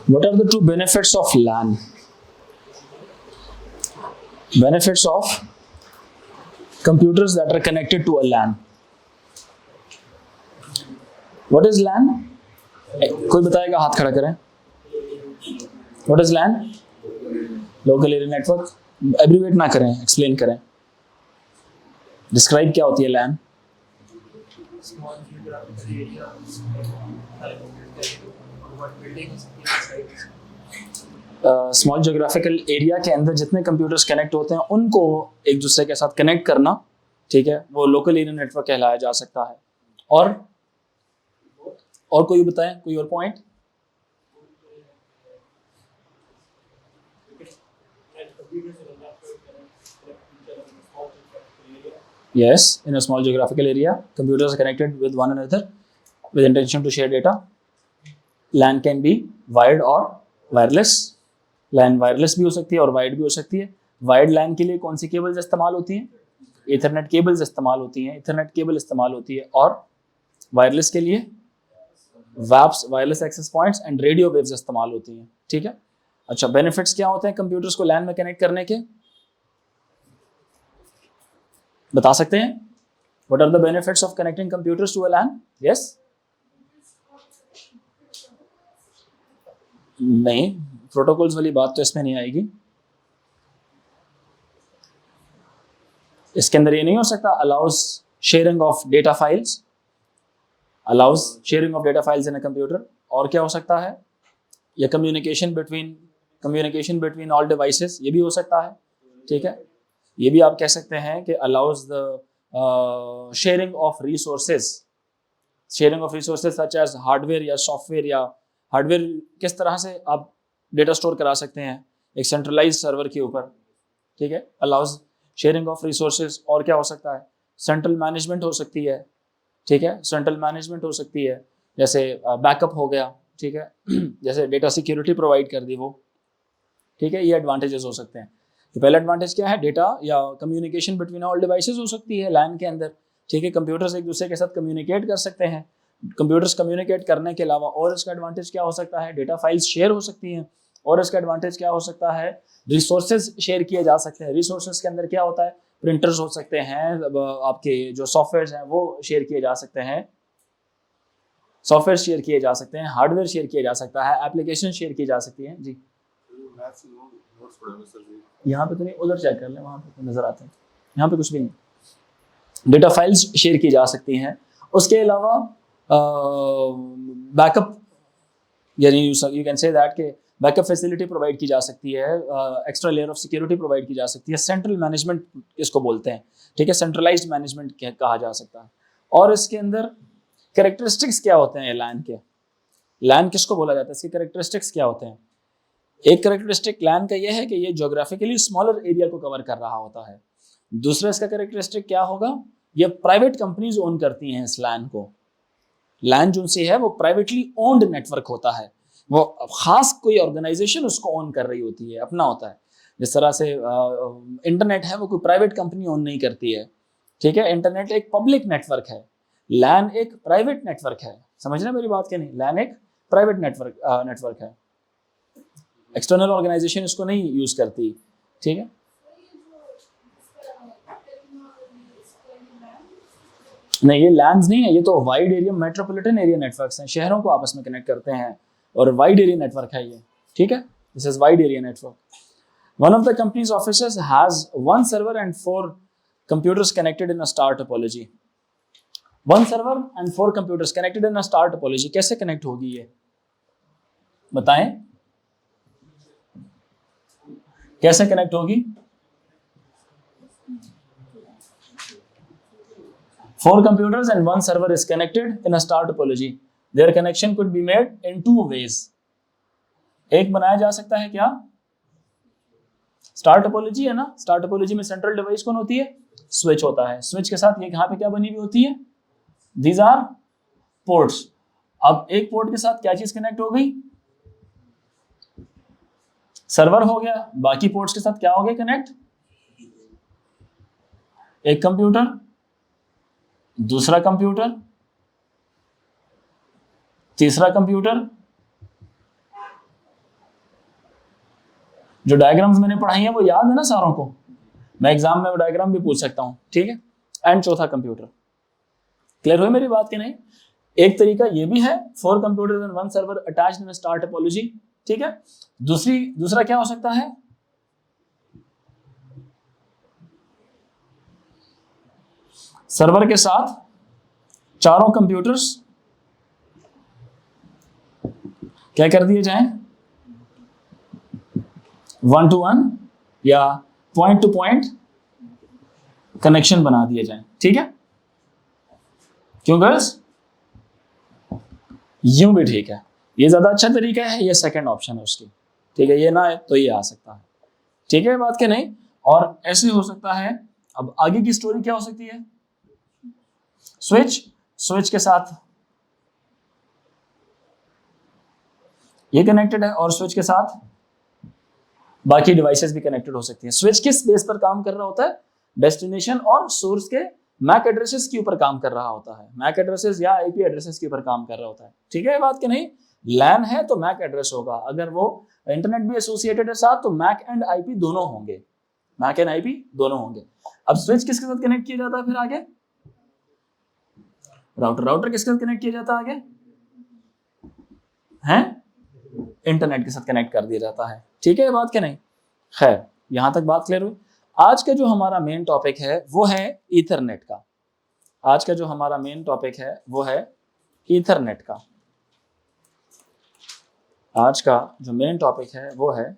What are the two benefits of LAN? Benefits of computers that are connected to a LAN. What is LAN? कोई बताएगा? हाथ खड़ा करें. What is LAN? Local area network. Abbreviate ना करें, explain करें. Describe क्या होती है LAN? स्मॉल जोग्राफिकल एरिया के अंदर जितने कंप्यूटर्स कनेक्ट होते हैं उनको एक दूसरे के साथ कनेक्ट करना, ठीक है, वो लोकल एरिया नेटवर्क कहलाया जा सकता है. और कोई बताएं, कोई और point? Yes, in a small geographical area, computers are connected with one another with intention to share data. LAN can be wired or wireless. LAN wireless भी हो सकती है और वायर्ड भी हो सकती है. वायर्ड LAN के लिए कौन सी केबल्स इस्तेमाल होती हैं? ईथरनेट केबल्स इस्तेमाल होती हैं, ईथरनेट केबल इस्तेमाल होती है. और वायरलेस के लिए WAPs, wireless access points and radio waves इस्तेमाल होती हैं. ठीक है. अच्छा, बेनिफिट्स क्या होते हैं कंप्यूटर्स को LAN में कनेक्ट करने के? बता सकते हैं? What are the benefits of connecting computers to a LAN? Yes? नहीं, प्रोटोकॉल्स वाली बात तो इसमें नहीं आएगी. इसके अंदर ये नहीं हो सकता allows sharing of data files, allows sharing of data files in a computer. और क्या हो सकता है? या communication between all devices, ये भी हो सकता है. ठीक है. ये भी आप कह सकते हैं कि allows the sharing of resources such as hardware या software. या हार्डवेयर किस तरह से आप डेटा स्टोर करा सकते हैं एक सेंट्रलाइज सर्वर के ऊपर. ठीक है. allows sharing of resources. और क्या हो सकता है? सेंट्रल मैनेजमेंट हो सकती है. ठीक है. सेंट्रल मैनेजमेंट हो सकती है, जैसे बैकअप हो गया. ठीक है. जैसे डेटा सिक्योरिटी प्रोवाइड कर दी वो. ठीक है. ये एडवांटेजेस हो सकते हैं. तो पहला एडवांटेज क्या है? डेटा या कम्युनिकेशन बिटवीन ऑल डिवाइसेस हो सकती है LAN के अंदर. ठीक है. कंप्यूटर्स एक दूसरे के साथ कम्युनिकेट कर सकते हैं. कंप्यूटर्स कम्युनिकेट करने के अलावा और इसका एडवांटेज क्या हो सकता है? डेटा फाइल्स शेयर हो सकती हैं. और इसका एडवांटेज क्या हो सकता है? रिसोर्सेज शेयर किए जा सकते हैं. रिसोर्सेज के अंदर क्या होता है? प्रिंटर्स हो सकते हैं, आपके जो सॉफ्टवेयर हैं वो शेयर किए जा सकते हैं. सॉफ्टवेयर शेयर किए जा सकते हैं, हार्डवेयर शेयर किया जा सकता है, एप्लीकेशन शेयर की जा सकती है. जी, यहाँ पे तो नहीं, उधर चेक कर लें, वहाँ पे नजर आते हैं. यहाँ पे कुछ भी नहीं. डेटा फाइल्स शेयर की जा सकती हैं. उसके अलावा बैकअप, यानी यू कैन से दैट के बैकअप फैसिलिटी प्रोवाइड की जा सकती है. Extra layer of security provide की जा सकती है. सेंट्रल मैनेजमेंट इसको बोलते हैं. ठीक है. सेंट्रलाइज्ड मैनेजमेंट कहा जा सकता है. और इसके अंदर कैरेक्टरिस्टिक्स क्या होते हैं LAN के? LAN किसको बोला जाता है? इसके कैरेक्टरिस्टिक्स क्या होते हैं? एक कैरेक्टरिस्टिक LAN का यह है कि ये ज्योग्राफिकली स्मॉलर एरिया को कवर कर रहा होता है. दूसरा इसका कैरेक्टरिस्टिक क्या होगा? ये प्राइवेट कंपनीज ओन करती हैं इस LAN को. LAN जो सी है वो प्राइवेटली ओन्ड नेटवर्क होता है. वो खास कोई ऑर्गेनाइजेशन उसको ओन कर रही होती है, अपना होता है. जिस तरह से इंटरनेट है वो कोई प्राइवेट कंपनी ओन नहीं करती है. ठीक है. इंटरनेट एक पब्लिक नेटवर्क है, LAN एक प्राइवेट नेटवर्क है. समझ रहे मेरी बात क्या नहीं? LAN एक प्राइवेट नेटवर्क है. एक्सटर्नल ऑर्गेनाइजेशन इसको नहीं यूज करती. ठीक है. नहीं, ये LANs नहीं है, ये तो wide area metropolitan area networks हैं. शहरों को आपस में कनेक्ट करते हैं और वाइड एरिया नेटवर्क है ये. ठीक है. This is wide area network. One of the companies offices has 1 server and 4 computers connected in a star topology. 1 server and 4 computers connected in a star topology. कैसे connect होगी ये? बताएं, कैसे connect होगी? 4 computers and 1 server is connected in a star topology. Their connection could be made in 2 ways. एक बनाया जा सकता है क्या? स्टार टोपोलॉजी है ना. स्टार टोपोलॉजी में सेंट्रल डिवाइस कौन होती है? स्विच होता है. स्विच के साथ ये यहाँ पे क्या बनी हुई होती है? These are ports. अब एक पोर्ट के साथ क्या चीज कनेक्ट हो गई? सर्वर हो गया. बाकी पोर्ट्स के साथ क्या हो गया कनेक्ट? एक कंप्यूटर, दूसरा कंप्यूटर, तीसरा कंप्यूटर, जो डायग्राम्स मैंने पढ़ाई है वो याद है ना सारों को? मैं एग्जाम में डायग्राम भी पूछ सकता हूँ, ठीक है। एंड चौथा कंप्यूटर। क्लियर हुई मेरी बात कि नहीं? एक तरीका ये भी है, 4 computers and 1 server attached in star topology, ठीक है। दूसरा क्या हो सकता है? सर्वर के साथ 4 कंप्यूटर्स क्या कर दिए जाएं? 1 to 1 या पॉइंट टू पॉइंट कनेक्शन बना दिए जाएं, ठीक है। क्यों गर्ल्स? यूं भी ठीक है, ये ज्यादा अच्छा तरीका है, ये सेकंड ऑप्शन है उसकी, ठीक है। ये ना है तो ये आ सकता है, ठीक है बात के नहीं। और ऐसे हो सकता है। अब आगे की स्टोरी क्या हो सकती है? स्विच के साथ ये कनेक्टेड है और स्विच के साथ बाकी डिवाइसेस भी कनेक्टेड हो सकती हैं। स्विच किस बेस पर काम कर रहा होता है? डेस्टिनेशन और सोर्स के मैक एड्रेसेस के ऊपर काम कर रहा होता है, मैक एड्रेसेस या आईपी एड्रेसेस के ऊपर काम कर रहा होता है, ठीक है बात कि नहीं। लैन है तो मैक एड्रेस होगा, अगर वो इंटरनेट भी एसोसिएटेड है साथ तो मैक एंड आईपी दोनों होंगे, मैक एंड आईपी दोनों होंगे। अब स्विच किसके साथ कनेक्ट किया जाता है फिर आगे? राउटर किसके साथ कनेक्ट किया जाता है आगे? हैं? इंटरनेट के साथ कनेक्ट कर दिया जाता है, ठीक है बात के नहीं। खैर यहां तक बात क्लियर हुई। आज का जो हमारा मेन टॉपिक है वो है ईथरनेट का। आज का जो हमारा मेन टॉपिक है वो है ईथरनेट का। आज का जो मेन टॉपिक है वो है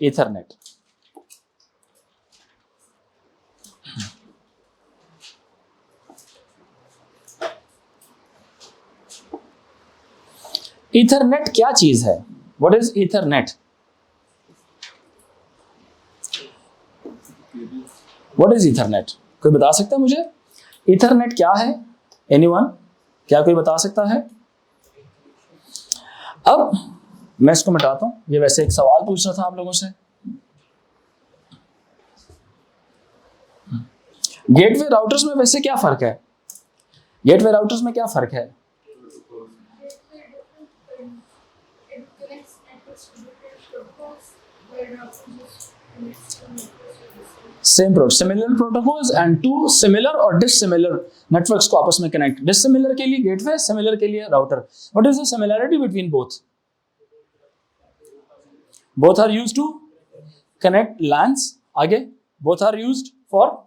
ईथरनेट। ईथरनेट क्या चीज है? What is Ethernet? What is Ethernet? कोई बता सकता है मुझे ईथरनेट क्या है? एनीवन? क्या कोई बता सकता है? अब मैं इसको मिटाता हूं, ये वैसे एक सवाल पूछ रहा था आप लोगों से। गेटवे राउटर्स में वैसे क्या फर्क है? गेटवे राउटर्स में क्या फर्क है? Same similar protocols and to similar और डिसिमिलर नेटवर्क्स को आपस में कनेक्ट। डिसिमिलर के लिए गेटवे, सिमिलर के लिए router. What is the similarity between both? Both are used to connect LANs. आगे both are used for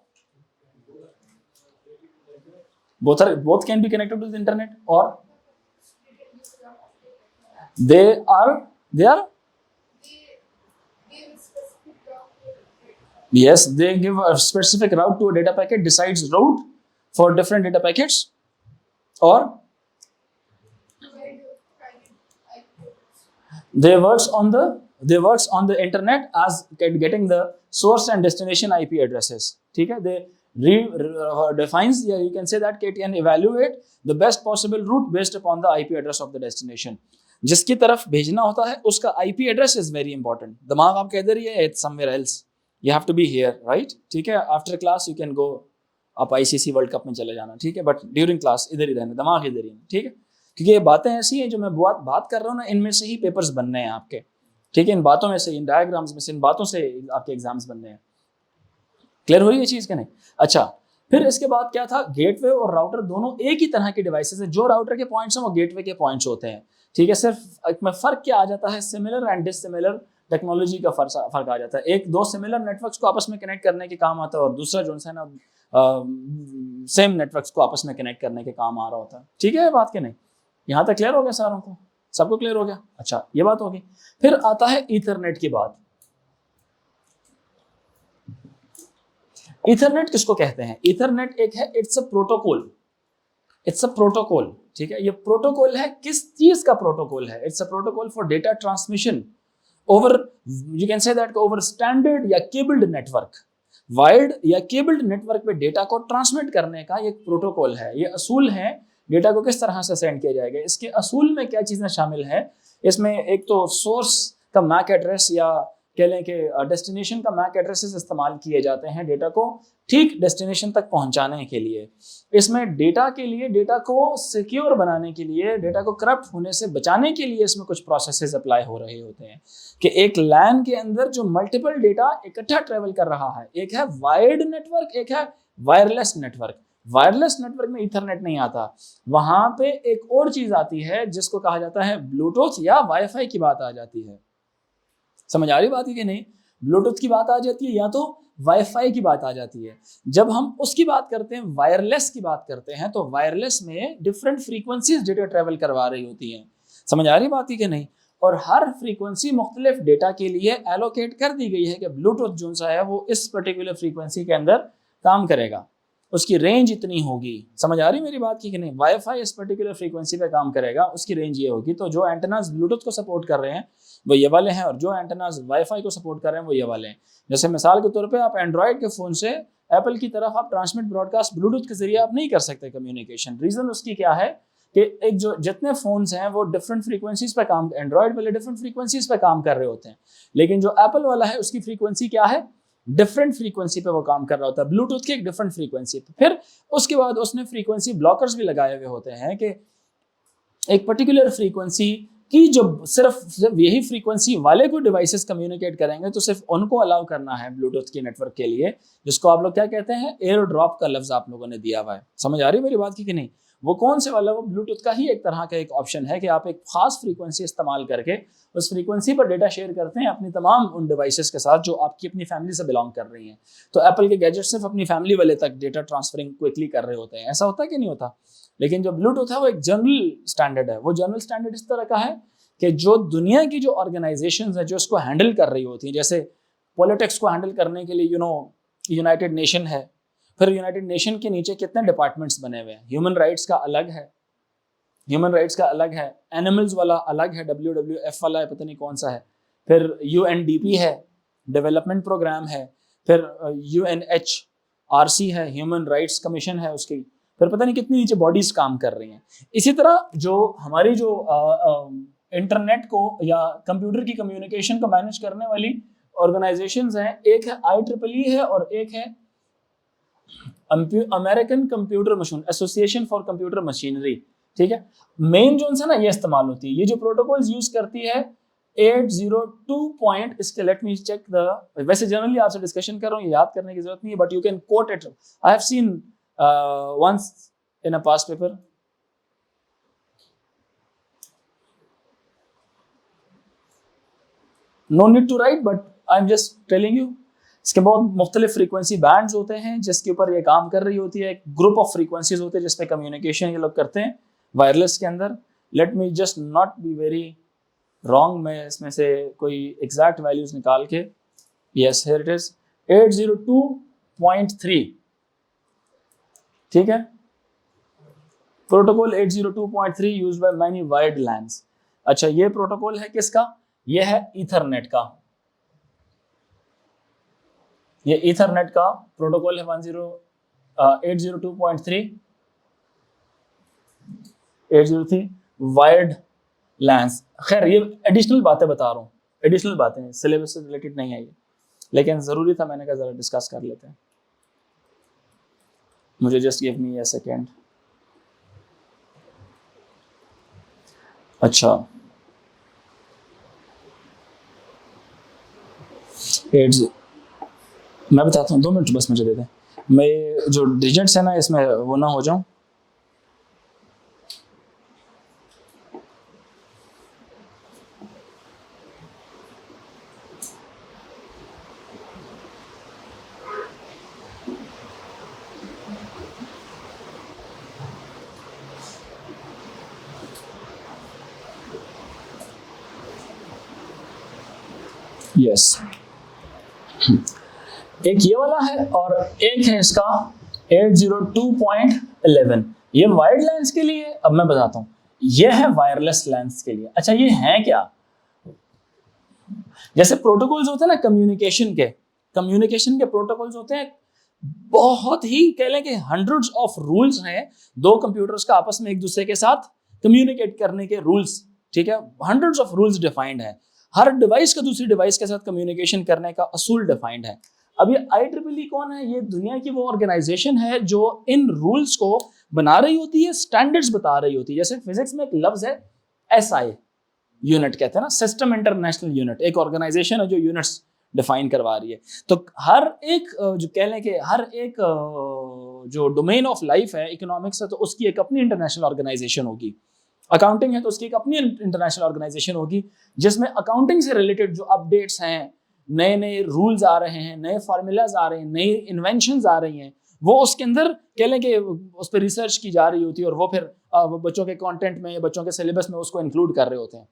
both can be connected to the internet or they are yes, they give a specific route to a data packet, decides route for different data packets or they works on the internet as getting the source and destination IP addresses, ठीक है। they defines, yeah, you can say that it can evaluate the best possible route based upon the IP address of the destination। जिसकी तरफ भेजना होता है उसका IP address is very important। दिमाग आपका इधर ही है, it's somewhere else, you have to be here, right? ठीक है। After class you can go, आप ICC वर्ल्ड कप में चले जाना, ठीक है, बट ड्यूरिंग क्लास इधर ही रहना, दिमाग इधर ही, ठीक है। क्योंकि ये बातें ऐसी हैं जो मैं बात कर रहा हूँ ना, इनमें से ही पेपर्स बनने हैं आपके, ठीक है। इन बातों में से, इन डायग्राम्स में से, इन बातों से आपके एग्जाम्स बनने हैं। क्लियर हो रही है चीज कि नहीं? अच्छा, फिर इसके बाद क्या था? गेटवे और राउटर दोनों एक ही तरह के डिवाइसेस है। जो राउटर के पॉइंट्स हैं वो गेटवे के पॉइंट्स होते हैं, ठीक है। सिर्फ में फर्क क्या आ जाता है? सिमिलर एंड डिसिमिलर टेक्नोलॉजी का फर्क आ जाता है। एक दो सिमिलर नेटवर्क्स को आपस में कनेक्ट करने के काम आता है और दूसरा जो है ना सेम नेटवर्क्स को आपस में कनेक्ट करने के काम आ रहा होता है, ठीक है बात के नहीं। यहाँ तक क्लियर हो गया सारों को? सबको क्लियर हो गया? अच्छा, ये बात होगी। फिर आता है ईथरनेट की बात। ईथरनेट किसको कहते हैं? ईथरनेट एक है, इट्स अ प्रोटोकॉल, ठीक है। ये प्रोटोकॉल है, किस चीज का प्रोटोकॉल है? It's a protocol for data transmission over, you can say that over standard या केबल्ड नेटवर्क। वायर्ड या केबल्ड नेटवर्क पे डेटा को ट्रांसमिट करने का ये प्रोटोकॉल है। ये असूल है, डेटा को किस तरह से सेंड किया जाएगा। इसके असूल में क्या चीजें शामिल है? इसमें एक तो सोर्स का मैक एड्रेस या कह लें कि डेस्टिनेशन का मैक एड्रेसेस इस्तेमाल किए जाते हैं डेटा को ठीक डेस्टिनेशन तक पहुंचाने के लिए। इसमें डेटा के लिए, डेटा को सिक्योर बनाने के लिए, डेटा को करप्ट होने से बचाने के लिए इसमें कुछ प्रोसेसेस अप्लाई हो रहे होते हैं कि एक लैन के अंदर जो मल्टीपल डेटा इकट्ठा ट्रेवल कर रहा है, एक है वायर्ड नेटवर्क, एक है वायरलेस नेटवर्क। वायरलेस नेटवर्क में ईथरनेट नहीं आता, वहां पे एक और चीज आती है जिसको कहा जाता है ब्लूटूथ या वाईफाई की बात आ जाती है। समझ आ रही बात है कि नहीं? ब्लूटूथ की बात आ जाती है या तो वाईफाई की बात आ जाती है। जब हम उसकी बात करते हैं, वायरलेस की बात करते हैं, तो वायरलेस में डिफरेंट फ्रीक्वेंसीज डेटा ट्रेवल करवा रही होती हैं। समझ आ रही बात है कि नहीं? और हर फ्रीक्वेंसी मुख्तलिफ डेटा के लिए एलोकेट कर दी गई है कि ब्लूटूथ जो सा है वो इस पर्टिकुलर फ्रीक्वेंसी के अंदर काम करेगा, उसकी रेंज इतनी होगी। समझ आ रही मेरी बात की कि नहीं? वाईफाई इस पर्टिकुलर फ्रीक्वेंसी पे काम करेगा, उसकी रेंज ये होगी। तो जो एंटेनास ब्लूटूथ को सपोर्ट कर रहे हैं वो ये वाले हैं, और जो एंटेनास वाईफाई को सपोर्ट कर रहे हैं वो ये वाले हैं। जैसे मिसाल के तौर पे आप एंड्रॉयड के फ़ोन से एप्पल की तरफ आप ट्रांसमिट ब्रॉडकास्ट ब्लूटूथ के जरिए आप नहीं कर सकते कम्युनिकेशन। रीज़न उसकी क्या है कि एक जो जितने फ़ोन्स हैं वो डिफरेंट फ्रीक्वेंसीज पे काम, एंड्रॉयड वाले डिफरेंट फ्रीक्वेंसीज पे काम कर रहे होते हैं, लेकिन जो एप्पल वाला है उसकी फ्रीक्वेंसी क्या है? डिफरेंट फ्रीक्वेंसी पे वो काम कर रहा होता है, ब्लूटूथ की एक डिफरेंट फ्रीक्वेंसी पे। फिर उसके बाद उसने फ्रीक्वेंसी ब्लॉकर्स भी लगाए हुए होते हैं कि एक पर्टिकुलर फ्रीक्वेंसी की जो सिर्फ यही फ्रीक्वेंसी वाले को डिवाइसेस कम्युनिकेट करेंगे तो सिर्फ उनको अलाउ करना है ब्लूटूथ के नेटवर्क के लिए, जिसको आप लोग क्या कहते हैं? एयर ड्रॉप का लफ्ज आप लोगों ने दिया हुआ है। समझ आ रही है मेरी बात की कि नहीं? वो कौन से वाला? वो ब्लूटूथ का ही एक तरह का एक ऑप्शन है कि आप एक खास फ्रीक्वेंसी इस्तेमाल करके उस फ्रीक्वेंसी पर डेटा शेयर करते हैं अपनी तमाम उन डिवाइसेस के साथ जो आपकी अपनी फैमिली से बिलोंग कर रही हैं। तो एप्पल के गैजेट सिर्फ अपनी फैमिली वाले तक डेटा ट्रांसफरिंग क्विकली कर रहे होते हैं। ऐसा होता है कि नहीं होता? लेकिन जो ब्लूटूथ है वो एक जनरल स्टैंडर्ड है। वो जनरल स्टैंडर्ड इस तरह का है कि जो दुनिया की जो ऑर्गेनाइजेशंस है जो इसको हैंडल कर रही होती हैं, जैसे पॉलिटिक्स को हैंडल करने के लिए यूनाइटेड नेशन है, फिर यूनाइटेड नेशन के नीचे कितने डिपार्टमेंट्स बने हुए हैं। ह्यूमन राइट्स का अलग है, ह्यूमन राइट्स का अलग है, एनिमल्स वाला अलग है, WWF वाला है, पता नहीं कौन सा है, फिर UNDP है, डेवलपमेंट प्रोग्राम है, फिर UNHRC है, ह्यूमन राइट्स कमीशन है उसकी, फिर पता नहीं कितनी नीचे बॉडीज काम कर रही हैं। इसी तरह जो हमारी जो इंटरनेट को या कंप्यूटर की कम्युनिकेशन को मैनेज करने वाली ऑर्गेनाइजेशंस हैं, एक है IEEE है और एक है American computer machine association for computer machinery. ठीक है, मेन जो है ना ये इस्तेमाल होती है। ये जो प्रोटोकॉल्स यूज करती है 802 पॉइंट, इसके लेट मी चेक द, वैसे जनरली आपसे डिस्कशन कर रहा हूँ, याद करने की जरूरत नहीं है, but you can quote it. I have seen once in a past paper. No need to write, but I am just telling you. इसके बहुत मुख्तलिफ फ्रीक्वेंसी बैंड्स होते हैं जिसके ऊपर ये काम कर रही होती है। एक ग्रुप ऑफ फ्रीक्वेंसीज होते हैं जिसपे कम्युनिकेशन ये लोग करते हैं वायरलेस के अंदर। Let me just not be very wrong, मैं इसमें से कोई एग्जैक्ट वैल्यूज निकाल के, यस हियर इट इज 802.3। ठीक है, protocol 802.3 used by many wired lens. अच्छा, ये प्रोटोकॉल है किसका? ये है ईथरनेट का। ये ईथरनेट का प्रोटोकॉल है 803 वायर्ड लैंस। खैर ये एडिशनल बातें बता रहा हूँ, एडिशनल बातें, सिलेबस से रिलेटेड नहीं है ये, लेकिन ज़रूरी था, मैंने कहा ज़रा डिस्कस कर लेते हैं। मुझे just give me a second. अच्छा, 80 मैं बताता हूँ, 2 मिनट बस मुझे दे दें, मैं जो डिजिट्स है ना इसमें वो ना हो जाऊं। यस, एक ये वाला है और एक है इसका 802.11। ये वायर्ड लैंस के लिए, अब मैं बताता हूँ, ये है वायरलेस लैंस के लिए। अच्छा, ये है क्या? जैसे प्रोटोकॉल्स होते हैं ना कम्युनिकेशन के प्रोटोकॉल्स होते हैं, बहुत ही कह लें कि हंड्रेड्स ऑफ रूल्स हैं दो कंप्यूटर्स का आपस में एक दूसरे के साथ कम्युनिकेट करने के रूल्स। ठीक है, हंड्रेड्स ऑफ रूल्स डिफाइंड है। हर डिवाइस का दूसरी डिवाइस के साथ कम्युनिकेशन करने का असूल डिफाइंड है। अब ये IEEE कौन है? ये दुनिया की वो ऑर्गेनाइजेशन है जो इन रूल्स को बना रही होती है, स्टैंडर्ड्स बता रही होती है। जैसे फिजिक्स में एक लफ्ज है SI यूनिट, कहते हैं ना, सिस्टम इंटरनेशनल यूनिट, एक ऑर्गेनाइजेशन है जो यूनिट्स डिफाइन करवा रही है। तो हर एक जो कह लें कि हर एक जो डोमेन ऑफ लाइफ है, इकोनॉमिक्स है तो उसकी एक अपनी इंटरनेशनल ऑर्गेनाइजेशन होगी, अकाउंटिंग है तो उसकी एक अपनी इंटरनेशनल ऑर्गेनाइजेशन होगी, जिसमें अकाउंटिंग से रिलेटेड जो अपडेट्स हैं, नए नए रूल्स आ रहे हैं, नए फार्मूलाज आ रहे हैं, नई इन्वेंशंस आ रही हैं, वो उसके अंदर कह लें कि उस पर रिसर्च की जा रही होती है और वो फिर बच्चों के कंटेंट में या बच्चों के सिलेबस में उसको इंक्लूड कर रहे होते हैं।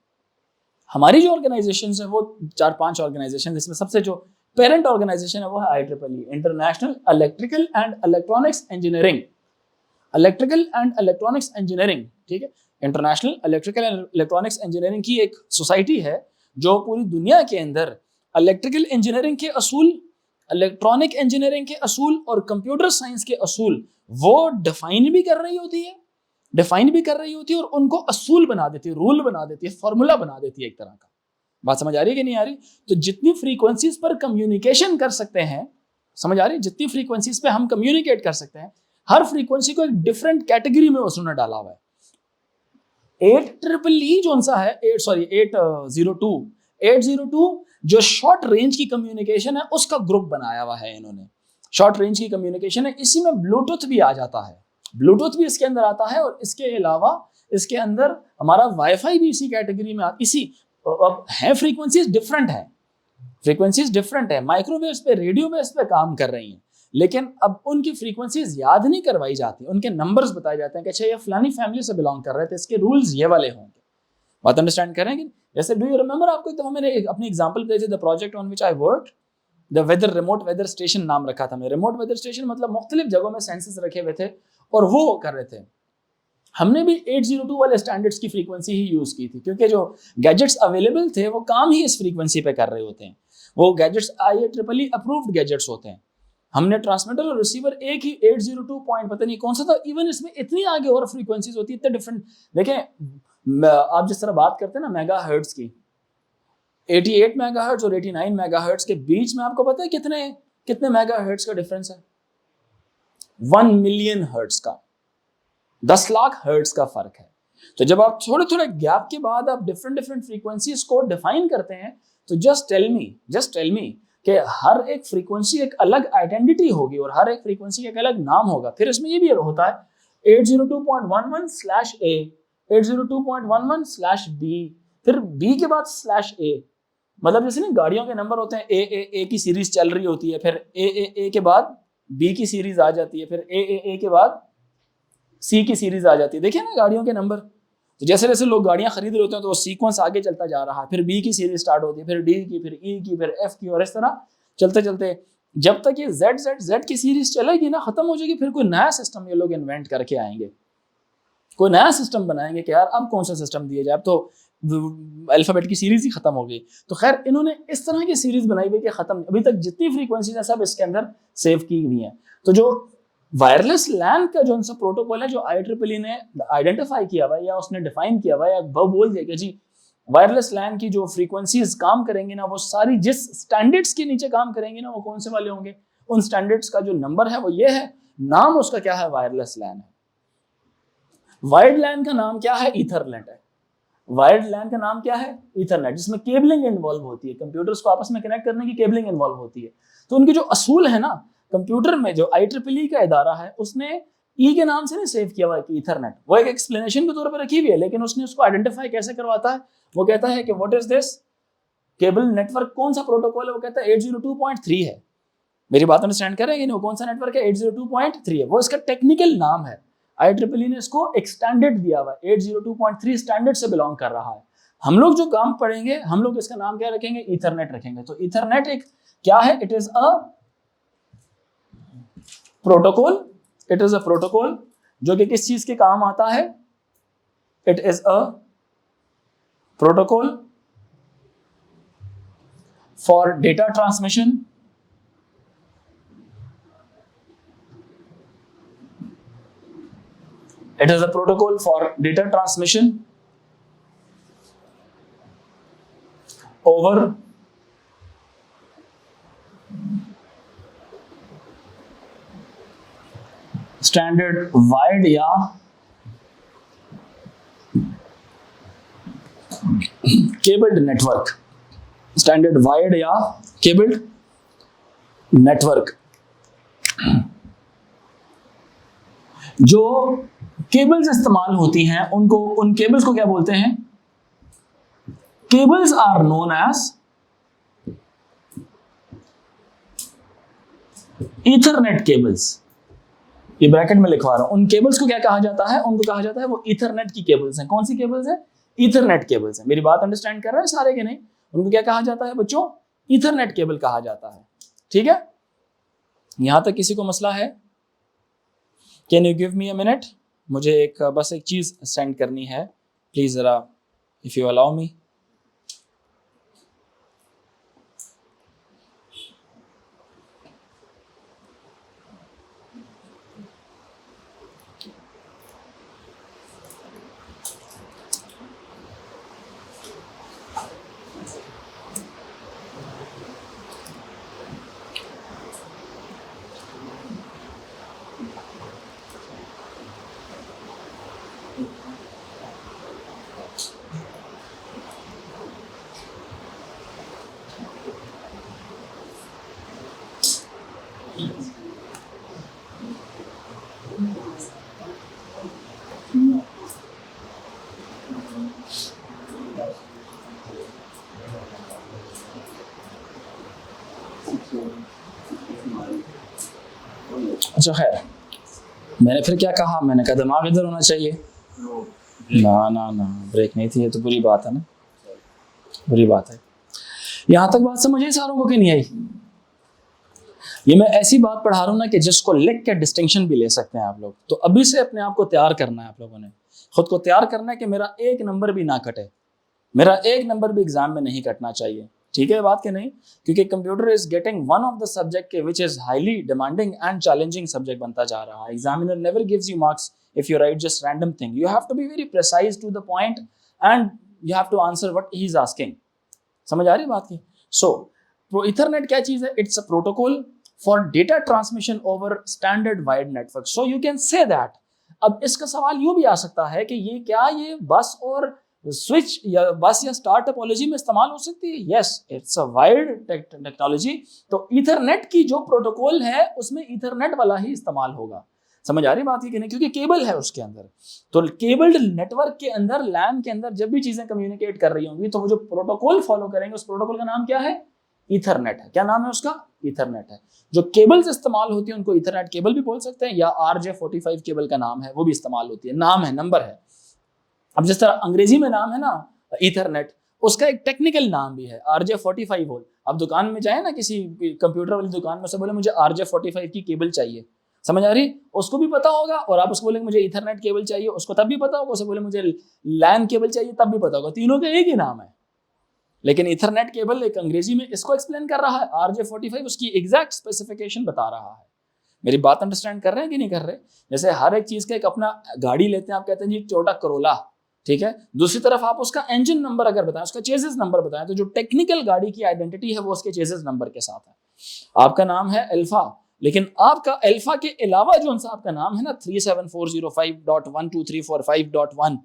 हमारी जो ऑर्गेनाइजेशंस है वो 4-5 ऑर्गेनाइजेशन, जिसमें सबसे जो पेरेंट ऑर्गेनाइजेशन है वो है IEEE, international electrical and electronics engineering, electrical and electronics engineering, ठीक है। International electrical and electronics engineering की एक सोसाइटी है जो पूरी दुनिया के अंदर इलेक्ट्रिकल इंजीनियरिंग के असूल, इलेक्ट्रॉनिक इंजीनियरिंग के असूल और कंप्यूटर साइंस के असूल वो डिफाइन भी कर रही होती है और उनको असूल बना देती है, रूल बना देती है, फॉर्मूला बना देती है एक तरह का। बात समझ आ रही है कि नहीं आ रही? तो जितनी फ्रीक्वेंसीज पर कम्युनिकेशन कर सकते हैं, समझ आ रही है, जितनी फ्रीक्वेंसीज पे हम कम्युनिकेट कर सकते हैं, हर फ्रीक्वेंसी को एक डिफरेंट कैटेगरी में उसने डाला हुआ है। 8EEE जो सा है 802 जो शॉर्ट रेंज की कम्युनिकेशन है उसका ग्रुप बनाया हुआ है इन्होंने। शॉर्ट रेंज की कम्युनिकेशन है, इसी में ब्लूटूथ भी आ जाता है, ब्लूटूथ भी इसके अंदर आता है और इसके अलावा इसके अंदर हमारा वाईफाई भी इसी कैटेगरी में इसी अब है। फ्रीक्वेंसीज डिफरेंट है, माइक्रोवेव्स पे, रेडियो वेव्स पे काम कर रही हैं, लेकिन अब उनकी फ्रीक्वेंसीज याद नहीं करवाई जाती, उनके नंबर्स बताए जाते हैं कि अच्छा ये फलानी फैमिली से बिलोंग कर रहे थे, इसके रूल्स ये वाले होंगे। बात अंडरस्टैंड करेंगे? जैसे डू यू रिमेंबर, आपको तो मैंने अपनी एग्जांपल दी थी, the project on which I work, the weather, remote weather station नाम रखा था मैं। रिमोट वेदर स्टेशन मतलब मुख्तलिफ जगहों में सेंसस रखे हुए थे और वो कर रहे थे। हमने भी 802 वाले स्टैंडर्ड्स की फ्रीक्वेंसी ही यूज की थी, क्योंकि जो गैजेट्स अवेलेबल थे वो काम ही इस फ्रीक्वेंसी पे कर रहे होते हैं। वो गैजेट्स IEEE अप्रूव्ड गैजेट्स होते हैं। हमने ट्रांसमीटर और रिसीवर एक ही 802 पॉइंट पता नहीं कौन सा था, इवन इसमें इतनी आगे और फ्रीक्वेंसीज होती है, इतने डिफरेंट। देखें, आप जिस तरह बात करते हैं ना मेगाहर्ट्ज की, 88 मेगाहर्ट्ज और 89 मेगाहर्ट्ज के बीच में आपको पता है कितने मेगाहर्ट्ज का डिफरेंस है? 1 मिलियन हर्ट्ज का, 10 लाख हर्ट्ज का फर्क है। तो जब आप थोड़े थोड़े गैप के बाद आप डिफरेंट फ्रीक्वेंसीज को डिफाइन करते हैं, तो जस्ट टेल मी कि हर एक फ्रीक्वेंसी एक अलग आइडेंटिटी होगी और हर एक फ्रीक्वेंसी एक अलग नाम होगा। फिर इसमें ये भी होता है 802.11/A, 802.11/B, फिर B के बाद /A। मतलब जैसे ना गाड़ियों के नंबर होते हैं, ए की सीरीज चल रही होती है, फिर ए के बाद B की सीरीज आ जाती है, फिर ए के बाद C की सीरीज आ जाती है। देखिए ना गाड़ियों के नंबर, तो जैसे जैसे लोग गाड़ियां खरीद रहे होते हैं तो वो सीक्वेंस आगे चलता जा रहा है, फिर B की सीरीज स्टार्ट होती है, फिर D की, फिर E की, फिर F की, और इस तरह चलते चलते जब तक ये Z की सीरीज चलेगी ना, खत्म हो जाएगी, फिर कोई नया सिस्टम ये लोग इन्वेंट करके आएंगे, कोई नया सिस्टम बनाएंगे कि यार अब कौन सा सिस्टम दिया जाए, अब तो अल्फाबेट की सीरीज ही खत्म हो गई। तो खैर इन्होंने इस तरह की सीरीज बनाई हुई कि खत्म, अभी तक जितनी फ्रीक्वेंसीज है सब इसके अंदर सेव की हुई हैं। तो जो वायरलेस लैन का जो सा प्रोटोकॉल है जो IEEE ने आइडेंटिफाई किया हुआ है या उसने डिफाइन किया हुआ है या बोल दिया कि जी वायरलेस लैन की जो फ्रीक्वेंसीज काम करेंगी ना, वो सारी जिस स्टैंडर्ड्स के नीचे काम करेंगी ना, वो कौन से वाले होंगे, उन स्टैंडर्ड्स का जो नंबर है वो ये है, नाम उसका क्या है, वायरलेस लैन है। वायर्ड लैन का नाम क्या है, ईथरनेट है। वायर्ड लैन का नाम क्या है, ईथरनेट, जिसमें केबलिंग इन्वॉल्व होती है, कंप्यूटर्स को आपस में कनेक्ट करने की केबलिंग इन्वॉल्व होती है। तो उनके जो असूल है ना कंप्यूटर में, जो IEEE का इदारा है उसने ई के नाम से नहीं सेव किया हुआ है कि ईथरनेट, वो एक एक्सप्लेनेशन के तौर पर रखी हुई है, लेकिन उसने उसको आइडेंटिफाई कैसे करवाता है, वो कहता है कि what is this cable network, कौन सा प्रोटोकॉल है, वो कहता है 802.3 है। मेरी बात अंडरस्टैंड कर रहे हैं कि नहीं? वो कौन सा नेटवर्क है, 802.3 है, वो इसका टेक्निकल नाम है। IEEE ने इसको एक स्टैंडर्ड दिया हुआ है, 802.3 स्टैंडर्ड से बिलोंग कर रहा है। हम लोग जो काम पढ़ेंगे, हम लोग इसका नाम क्या रखेंगे, ईथरनेट रखेंगे। तो ईथरनेट एक क्या है, इट इज अ प्रोटोकॉल जो कि किस चीज के काम आता है, it is a protocol for data transmission, it is a protocol for data transmission over standard wired या केबल्ड नेटवर्क, स्टैंडर्ड वायर्ड या केबल्ड नेटवर्क। जो केबल्स इस्तेमाल होती हैं उनको, उन केबल्स को क्या बोलते हैं? Cables are known as Ethernet cables. ये ब्रैकेट में लिखवा रहा हूं। उन केबल्स को क्या कहा जाता है? उनको कहा जाता है वो ईथरनेट की केबल्स हैं। कौन सी केबल्स है? ईथरनेट केबल्स है। मेरी बात अंडरस्टैंड कर रहे हैं सारे के नहीं? उनको क्या कहा जाता है बच्चों? ईथरनेट केबल कहा जाता है। ठीक है, यहां तक किसी को मसला है? Can you give me a minute? मुझे एक बस एक चीज सेंड करनी है, प्लीज जरा, इफ यू अलाउ मी। अच्छा खैर, मैंने फिर क्या कहा? मैंने कहा दिमाग इधर होना चाहिए। ना ना ना, ब्रेक नहीं थी। ये तो बुरी बात है ना, बुरी बात है। यहां तक बात समझ आई सारों को कि नहीं आई? ये मैं ऐसी बात पढ़ा रहा हूं ना कि जिसको लिख के डिस्टिंक्शन भी ले सकते हैं आप लोग। तो अभी से अपने आप को तैयार करना है, आप लोगों ने खुद को तैयार करना है कि मेरा एक नंबर भी ना कटे, मेरा एक नंबर भी एग्जाम में नहीं कटना चाहिए। ठीक है बात कि नहीं? क्योंकि computer is getting one of the subject के which is highly demanding and challenging subject बनता जा रहा है। Examiner never gives you marks if you write just random thing. You have to be very precise to the point and you have to answer what he is asking. समझ आ रही बात की? सो Ethernet क्या चीज है? It's a protocol for data transmission over standard wired network. So you can say that. अब इसका सवाल यूं भी आ सकता है कि ये क्या ये बस और स्विच या बस या स्टार टोपोलॉजी में इस्तेमाल हो सकती है? Yes, it's a wired technology. तो ईथरनेट की जो प्रोटोकॉल है उसमें ईथरनेट वाला ही इस्तेमाल होगा। समझ आ रही बात है कि नहीं? क्योंकि केबल है उसके अंदर। तो केबल्ड नेटवर्क के अंदर, लैन के अंदर जब भी चीजें कम्युनिकेट कर रही होंगी तो वो जो प्रोटोकॉल फॉलो करेंगे उस प्रोटोकॉल का नाम क्या है? ईथरनेट है। क्या नाम है उसका? ईथरनेट है। जो केबल्स इस्तेमाल होती है उनको ईथरनेट केबल भी बोल सकते हैं, या RJ45 केबल का नाम है वो भी इस्तेमाल होती है। नाम है, नंबर है। अब जिस तरह अंग्रेजी में नाम है ना ईथरनेट, उसका एक टेक्निकल नाम भी है RJ45 होल। अब दुकान में जाए ना, किसी कंप्यूटर वाली दुकान में से बोले मुझे RJ45 की केबल चाहिए, समझ आ रही? उसको भी पता होगा। और आप उसको बोलेंगे मुझे ईथरनेट केबल चाहिए, उसको तब भी पता होगा। उसे बोले मुझे लैन केबल चाहिए, तब भी पता होगा। तीनों का एक ही नाम है। लेकिन ईथरनेट केबल एक अंग्रेजी में इसको एक्सप्लेन कर रहा है, RJ45 उसकी एग्जैक्ट स्पेसिफिकेशन बता रहा है। मेरी बात अंडरस्टैंड कर रहे हैं कि नहीं कर रहे? जैसे हर एक चीज का एक अपना गाड़ी लेते हैं, आप कहते हैं जी टोयोटा करोला, ठीक है। दूसरी तरफ आप उसका इंजन नंबर अगर बताएं, उसका चेसिस नंबर बताएं, तो जो टेक्निकल गाड़ी की आइडेंटिटी है वो उसके चेसिस नंबर के साथ है। आपका नाम है अल्फा, लेकिन आपका अल्फा के अलावा जो आपका नाम है ना 37405.12345.1,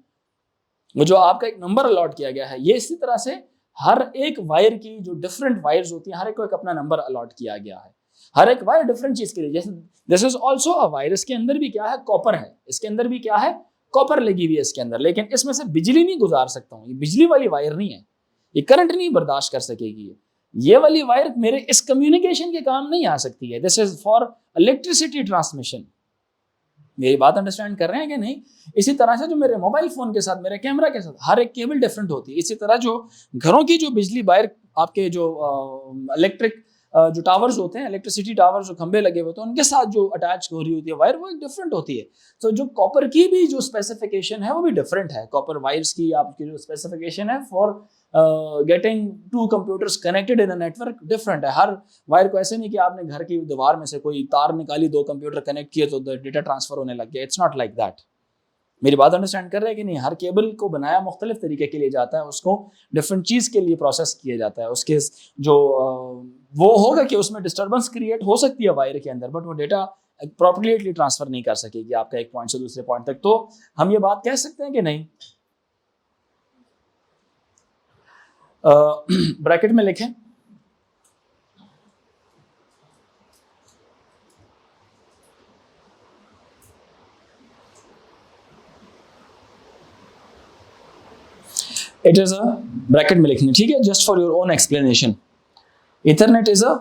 वो जो आपका एक नंबर अलॉट किया गया है, ये इसी तरह से हर एक वायर की जो डिफरेंट वायर्स होती हैं, हर एक को एक अपना नंबर अलॉट किया गया है। हर एक वायर डिफरेंट चीज के लिए। जैसे this is also a wire, इसके अंदर भी क्या है? कॉपर है। इसके अंदर भी क्या है? कॉपर लगी हुई है इसके अंदर। लेकिन इसमें से बिजली नहीं गुजार सकता हूं, ये बिजली वाली वायर नहीं है, ये करंट नहीं बर्दाश्त कर सकेगी। ये वाली वायर मेरे इस कम्युनिकेशन के काम नहीं आ सकती है। This is for electricity transmission. मेरी बात अंडरस्टैंड कर रहे हैं कि नहीं? इसी तरह से जो मेरे मोबाइल फोन के साथ, मेरे कैमरा के साथ, हर एक केबल डिफरेंट होती है। इसी तरह जो घरों की जो बिजली वायर, आपके जो इलेक्ट्रिक जो टावर्स होते हैं, इलेक्ट्रिसिटी टावर्स जो खंबे लगे हुए होते हैं, उनके साथ जो अटैच हो रही होती है वायर, वो एक डिफरेंट होती है। तो जो कॉपर की भी जो स्पेसिफिकेशन है वो भी डिफरेंट है। कॉपर वायर्स की आपकी जो स्पेसिफिकेशन है for getting two computers connected in a network different है। हर वायर को ऐसे नहीं कि आपने घर की दीवार में से कोई तार निकाली, दो कंप्यूटर कनेक्ट किए तो डेटा ट्रांसफर होने लग गया। It's not like that. मेरी बात अंडरस्टैंड कर रहे हैं कि नहीं? हर केबल को बनाया मुख्तलिफ तरीके के लिए जाता है, उसको डिफरेंट चीज़ के लिए प्रोसेस किया जाता है। उसके जो वो होगा कि उसमें डिस्टर्बेंस क्रिएट हो सकती है वायर के अंदर, बट वो डेटा अप्रोप्रिएटली ट्रांसफर नहीं कर सकेगी आपका एक पॉइंट से दूसरे पॉइंट तक। तो हम ये बात कह सकते हैं कि नहीं? ब्रैकेट में लिखें इट इज अ, ब्रैकेट में लिखनी, ठीक है, just for your own explanation. Ethernet is a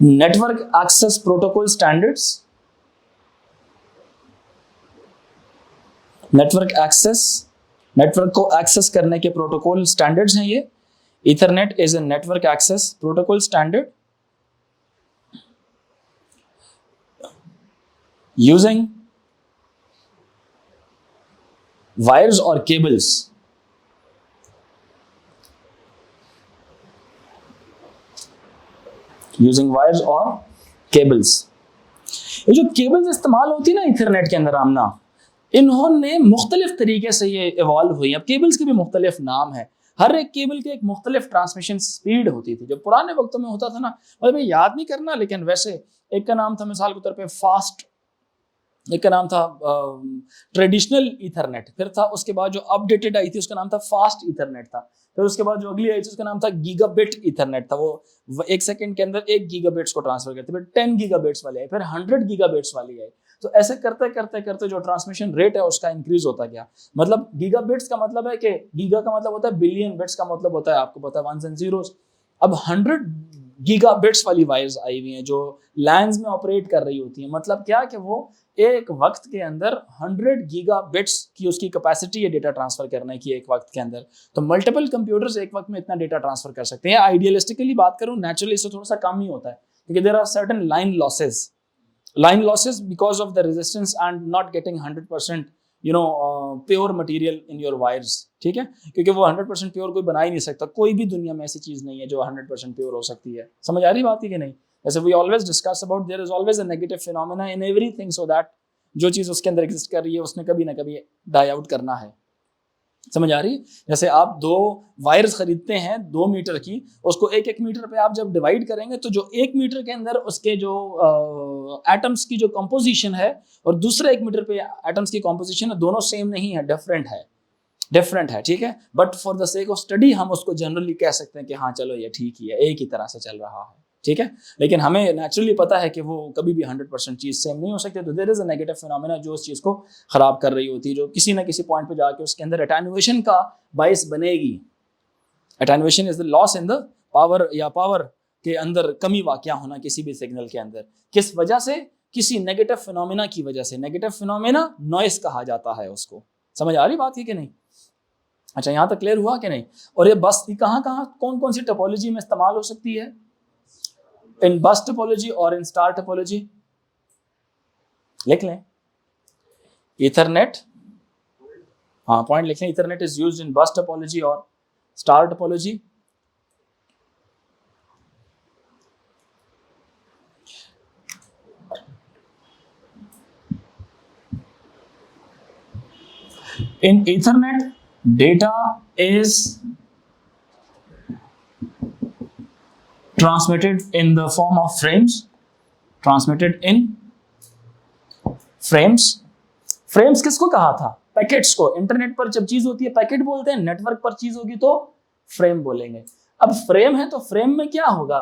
network access protocol standards. Network को एक्सेस करने के प्रोटोकॉल स्टैंडर्ड्स हैं ये। Ethernet is a network access protocol standard using wires or cables ये जो केबल्स इस्तेमाल होती है ना इथरनेट के अंदर आमना, इन्होंने मुख्तलिफ तरीके से ये इवॉल्व हुई। अब केबल्स के भी मुख्तलिफ नाम है, हर एक केबल के एक मुख्तलिफ ट्रांसमिशन स्पीड होती थी। जो पुराने वक्तों में होता था ना, मतलब मैं याद नहीं करना, लेकिन वैसे एक का नाम था मिसाल के तौर पे फास्ट, एक का नाम था ट्रेडिशनल ईथरनेट, फिर था उसके बाद जो अपडेटेड आई थी उसका नाम था फास्ट ईथरनेट था, फिर उसके बाद जो अगली आई थी उसका नाम था गीगाबिट ईथरनेट था। वो 1 सेकंड के अंदर 1 गीगाबिट्स को ट्रांसफर करते, फिर 10 गीगाबिट्स वाले आए, फिर 100 गीगाबिट्स वाली आई। तो ऐसे करते करते करते जो ट्रांसमिशन रेट है उसका इंक्रीज होता गया। मतलब गीगाबिट्स का मतलब है कि गीगा का मतलब होता है बिलियन, बिट्स का मतलब होता है आपको पता है वंस एंड जीरोस। अब 100 गीगाबिट्स वाली वायर्स आई हुई हैं जो लैंस में ऑपरेट कर रही होती हैं। मतलब क्या कि वो एक वक्त के अंदर 100 गीगाबिट्स की उसकी कैपेसिटी है डेटा ट्रांसफर करने की एक वक्त के अंदर। तो मल्टीपल कंप्यूटर्स एक वक्त में इतना डेटा ट्रांसफर कर सकते हैं। आइडियलिस्टिकली बात करूं, नेचुरली इससे थोड़ा सा कम ही होता है, क्योंकि there are certain line losses because of the resistance and not getting 100% pure material in your wires, ठीक है, क्योंकि वो 100% प्योर कोई बना ही नहीं सकता। कोई भी दुनिया में ऐसी चीज नहीं है जो 100% प्योर हो सकती है। समझ आ रही बात है कि नहीं? जैसे we always discuss about there is always a negative phenomena in everything, so that जो चीज उसके अंदर एग्जिस्ट कर रही है उसने कभी ना कभी डाई आउट करना है। समझ आ रही? जैसे आप 2 वायर्स खरीदते हैं 2 मीटर की, उसको 1-1 मीटर पे आप जब डिवाइड करेंगे तो जो 1 मीटर के अंदर उसके जो एटम्स की जो कंपोजिशन है और दूसरे 1 मीटर पे एटम्स की कंपोजिशन है, दोनों सेम नहीं है, डिफरेंट है, ठीक है। But for the sake of study हम उसको जनरली कह सकते हैं कि हाँ चलो ये ठीक ही है, एक ही तरह से चल रहा है, ठीक है। लेकिन हमें नेचुरली पता है कि वो कभी भी 100% चीज़ सेम नहीं हो सकती। तो there is a negative phenomena जो उस चीज़ को खराब कर रही होती है, जो किसी ना किसी पॉइंट पे जाके उसके अंदर अटेन्युएशन का बायस बनेगी। Attenuation is the loss in the power, या पावर के अंदर कमी वाक़या होना किसी भी सिग्नल के अंदर। किस वजह से? किसी नेगेटिव फिनोमेना की वजह से। नेगेटिव फिनोमेना नॉइस कहा जाता है उसको। समझ आ रही बात है कि नहीं? अच्छा, यहाँ तक क्लियर हुआ कि नहीं? और ये बस कहाँ कौन कौन सी टोपोलॉजी में इस्तेमाल हो सकती है? इन बस टोपोलॉजी और इन स्टार टोपोलॉजी। लिख लें ईथरनेट, हाँ पॉइंट लिख लें, ईथरनेट इज यूज्ड इन बस टोपोलॉजी और star topology. In Ethernet, data is transmitted in the form of frames. Frames किसको कहा था? पैकेट्स को। इंटरनेट पर जब चीज होती है पैकेट बोलते हैं, नेटवर्क पर चीज होगी तो फ्रेम बोलेंगे। अब फ्रेम है तो फ्रेम में क्या होगा?